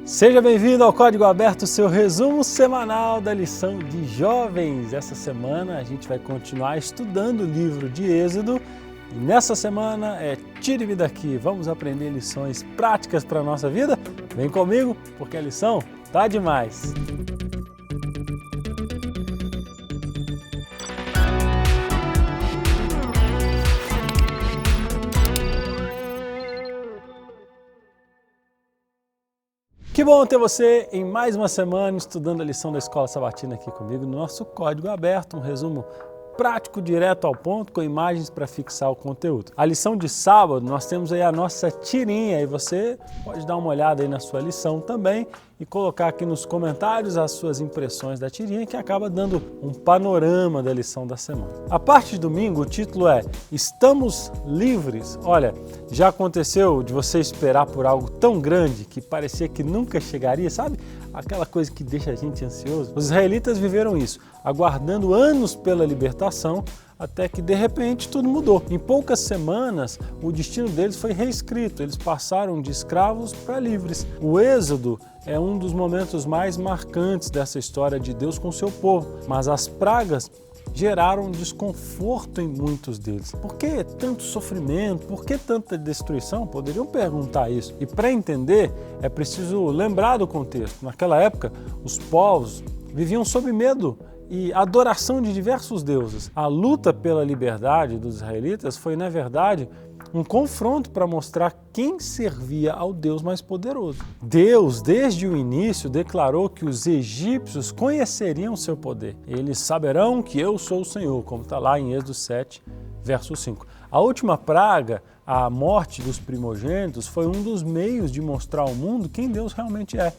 Seja bem-vindo ao Código Aberto, seu resumo semanal da lição de jovens. Essa semana a gente vai continuar estudando o livro de Êxodo e nessa semana é Tire-me daqui. Vamos aprender lições práticas para a nossa vida? Vem comigo, porque a lição tá demais! Que bom ter você em mais uma semana estudando a lição da Escola Sabatina aqui comigo no nosso Código Aberto, um resumo prático, direto ao ponto, com imagens para fixar o conteúdo. A lição de sábado, nós temos aí a nossa tirinha e você pode dar uma olhada aí na sua lição também e colocar aqui nos comentários as suas impressões da tirinha, que acaba dando um panorama da lição da semana. A parte de domingo, o título é Estamos Livres. Olha, já aconteceu de você esperar por algo tão grande que parecia que nunca chegaria, sabe? Aquela coisa que deixa a gente ansioso. Os israelitas viveram isso, aguardando anos pela libertação, até que de repente tudo mudou. Em poucas semanas, o destino deles foi reescrito, eles passaram de escravos para livres. O Êxodo é um dos momentos mais marcantes dessa história de Deus com seu povo, mas as pragas geraram desconforto em muitos deles. Por que tanto sofrimento? Por que tanta destruição? Poderiam perguntar isso. E para entender, é preciso lembrar do contexto. Naquela época, os povos viviam sob medo e adoração de diversos deuses. A luta pela liberdade dos israelitas foi, na verdade, um confronto para mostrar quem servia ao Deus mais poderoso. Deus, desde o início, declarou que os egípcios conheceriam seu poder. Eles saberão que eu sou o Senhor, como está lá em Êxodo 7, verso 5. A última praga, a morte dos primogênitos, foi um dos meios de mostrar ao mundo quem Deus realmente é.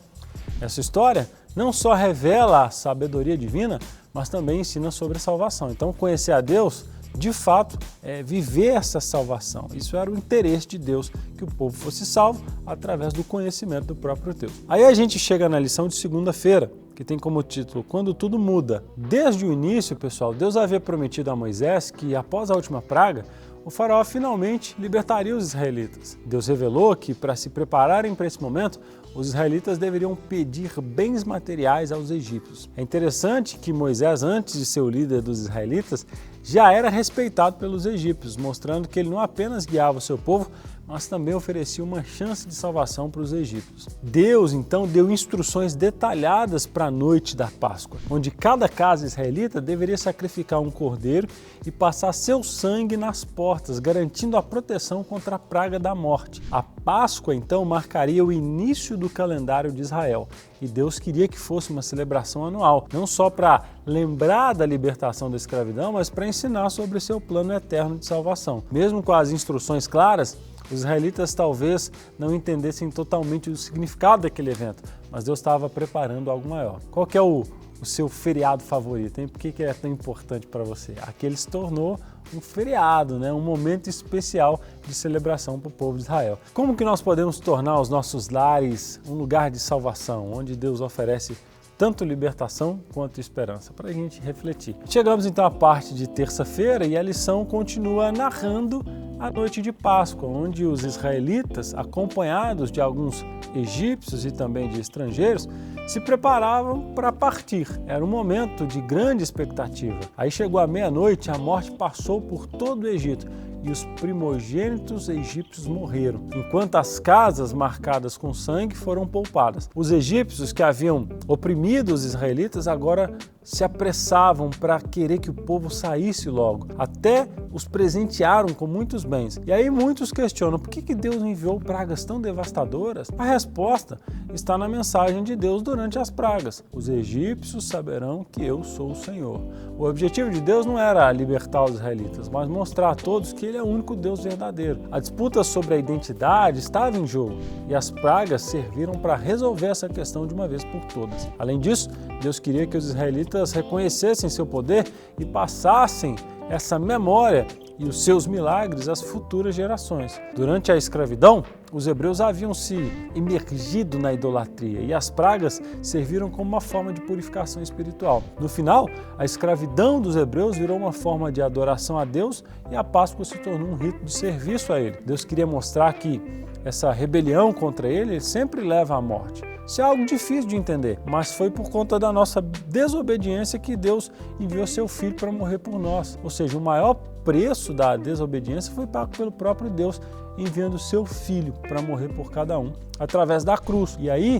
Essa história não só revela a sabedoria divina, mas também ensina sobre a salvação. Então, conhecer a Deus, de fato, é viver essa salvação. Isso era o interesse de Deus, que o povo fosse salvo através do conhecimento do próprio Deus. Aí a gente chega na lição de segunda-feira, que tem como título Quando Tudo Muda. Desde o início, pessoal, Deus havia prometido a Moisés que, após a última praga, o faraó finalmente libertaria os israelitas. Deus revelou que, para se prepararem para esse momento, os israelitas deveriam pedir bens materiais aos egípcios. É interessante que Moisés, antes de ser o líder dos israelitas, já era respeitado pelos egípcios, mostrando que ele não apenas guiava o seu povo, mas também oferecia uma chance de salvação para os egípcios. Deus, então, deu instruções detalhadas para a noite da Páscoa, onde cada casa israelita deveria sacrificar um cordeiro e passar seu sangue nas portas, garantindo a proteção contra a praga da morte. A Páscoa, então, marcaria o início do calendário de Israel. E Deus queria que fosse uma celebração anual, não só para lembrar da libertação da escravidão, mas para ensinar sobre seu plano eterno de salvação. Mesmo com as instruções claras, os israelitas talvez não entendessem totalmente o significado daquele evento, mas Deus estava preparando algo maior. Qual que é o seu feriado favorito, hein? Por que é tão importante para você? Aquele se tornou um feriado, né? Um momento especial de celebração para o povo de Israel. Como que nós podemos tornar os nossos lares um lugar de salvação, onde Deus oferece tanto libertação quanto esperança? Para a gente refletir. Chegamos então à parte de terça-feira e a lição continua narrando a noite de Páscoa, onde os israelitas, acompanhados de alguns egípcios e também de estrangeiros, se preparavam para partir. Era um momento de grande expectativa. Aí chegou a meia-noite, a morte passou por todo o Egito e os primogênitos egípcios morreram, enquanto as casas marcadas com sangue foram poupadas. Os egípcios que haviam oprimido os israelitas agora se apressavam para querer que o povo saísse logo. Até os presentearam com muitos bens. E aí muitos questionam por que Deus enviou pragas tão devastadoras? A resposta está na mensagem de Deus durante as pragas. Os egípcios saberão que eu sou o Senhor. O objetivo de Deus não era libertar os israelitas, mas mostrar a todos que Ele é o único Deus verdadeiro. A disputa sobre a identidade estava em jogo e as pragas serviram para resolver essa questão de uma vez por todas. Além disso, Deus queria que os israelitas reconhecessem seu poder e passassem essa memória e os seus milagres às futuras gerações. Durante a escravidão, os hebreus haviam se imergido na idolatria e as pragas serviram como uma forma de purificação espiritual. No final, a escravidão dos hebreus virou uma forma de adoração a Deus e a Páscoa se tornou um rito de serviço a Ele. Deus queria mostrar que essa rebelião contra Ele sempre leva à morte. Isso é algo difícil de entender, mas foi por conta da nossa desobediência que Deus enviou seu Filho para morrer por nós. Ou seja, o maior preço da desobediência foi pago pelo próprio Deus, enviando seu Filho para morrer por cada um, através da cruz. E aí,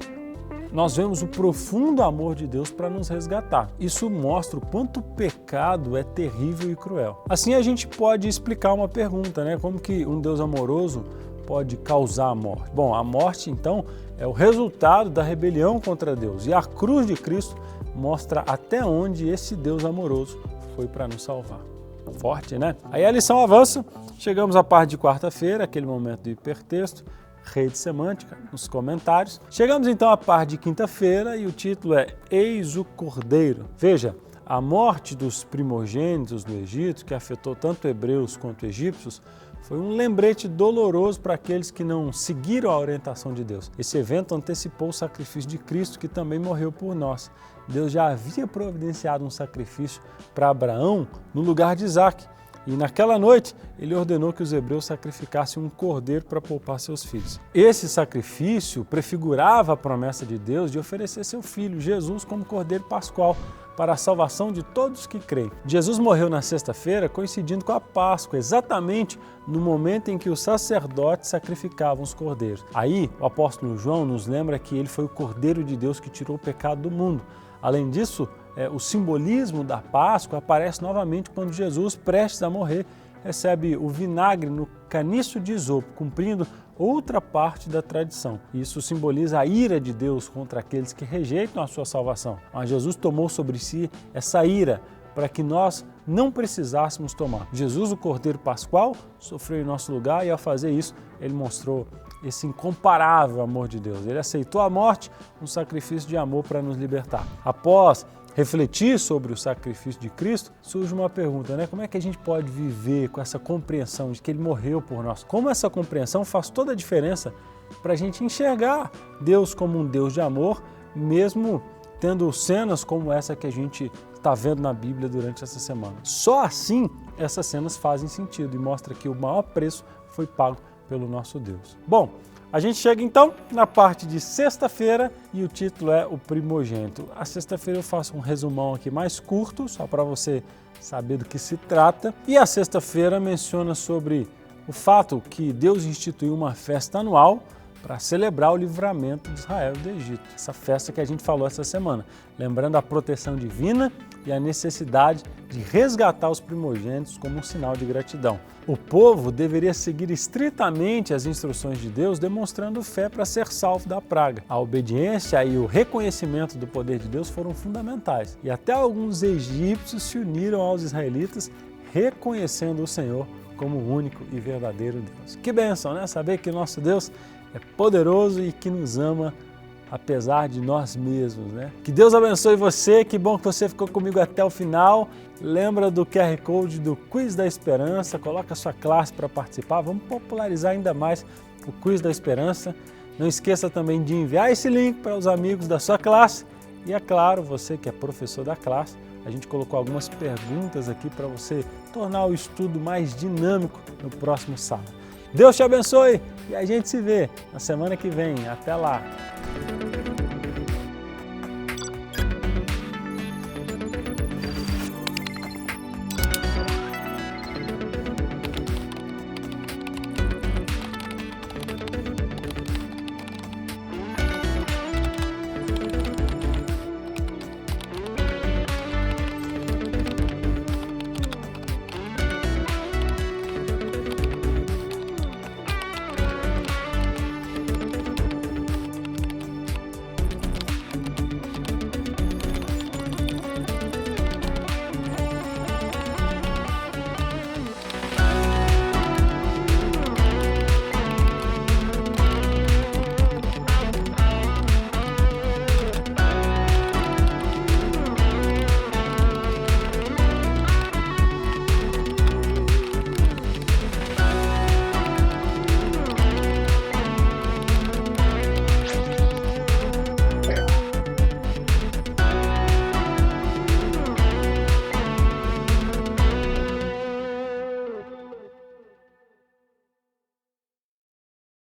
nós vemos o profundo amor de Deus para nos resgatar. Isso mostra o quanto o pecado é terrível e cruel. Assim a gente pode explicar uma pergunta, né? Como que um Deus amoroso pode causar a morte? Bom, a morte, então, é o resultado da rebelião contra Deus. E a cruz de Cristo mostra até onde esse Deus amoroso foi para nos salvar. Forte, né? Aí a lição avança, chegamos à parte de quarta-feira, aquele momento do hipertexto, rede semântica, nos comentários. Chegamos então à parte de quinta-feira e o título é Eis o Cordeiro. Veja, a morte dos primogênitos do Egito, que afetou tanto hebreus quanto egípcios, foi um lembrete doloroso para aqueles que não seguiram a orientação de Deus. Esse evento antecipou o sacrifício de Cristo, que também morreu por nós. Deus já havia providenciado um sacrifício para Abraão no lugar de Isaac. E naquela noite, ele ordenou que os hebreus sacrificassem um cordeiro para poupar seus filhos. Esse sacrifício prefigurava a promessa de Deus de oferecer seu filho, Jesus, como cordeiro pascual, para a salvação de todos que creem. Jesus morreu na sexta-feira, coincidindo com a Páscoa, exatamente no momento em que os sacerdotes sacrificavam os cordeiros. Aí, o apóstolo João nos lembra que ele foi o Cordeiro de Deus que tirou o pecado do mundo. Além disso, o simbolismo da Páscoa aparece novamente quando Jesus, prestes a morrer, recebe o vinagre no caniço de isopo, cumprindo outra parte da tradição. Isso simboliza a ira de Deus contra aqueles que rejeitam a sua salvação. Mas Jesus tomou sobre si essa ira para que nós não precisássemos tomar. Jesus, o Cordeiro Pascual, sofreu em nosso lugar e ao fazer isso, ele mostrou esse incomparável amor de Deus. Ele aceitou a morte, um sacrifício de amor para nos libertar. Após refletir sobre o sacrifício de Cristo, surge uma pergunta, né? Como é que a gente pode viver com essa compreensão de que Ele morreu por nós? Como essa compreensão faz toda a diferença para a gente enxergar Deus como um Deus de amor, mesmo tendo cenas como essa que a gente está vendo na Bíblia durante essa semana. Só assim essas cenas fazem sentido e mostra que o maior preço foi pago pelo nosso Deus. Bom, a gente chega então na parte de sexta-feira e o título é O Primogênito. A sexta-feira eu faço um resumão aqui mais curto, só para você saber do que se trata. E a sexta-feira menciona sobre o fato que Deus instituiu uma festa anual para celebrar o livramento de Israel do Egito. Essa festa que a gente falou essa semana, lembrando a proteção divina e a necessidade de resgatar os primogênitos como um sinal de gratidão. O povo deveria seguir estritamente as instruções de Deus, demonstrando fé para ser salvo da praga. A obediência e o reconhecimento do poder de Deus foram fundamentais. E até alguns egípcios se uniram aos israelitas, reconhecendo o Senhor como o único e verdadeiro Deus. Que bênção, né? Saber que nosso Deus é poderoso e que nos ama apesar de nós mesmos, né? Que Deus abençoe você, que bom que você ficou comigo até o final. Lembra do QR Code do Quiz da Esperança, coloca a sua classe para participar, vamos popularizar ainda mais o Quiz da Esperança. Não esqueça também de enviar esse link para os amigos da sua classe e, é claro, você que é professor da classe, a gente colocou algumas perguntas aqui para você tornar o estudo mais dinâmico no próximo sábado. Deus te abençoe e a gente se vê na semana que vem. Até lá!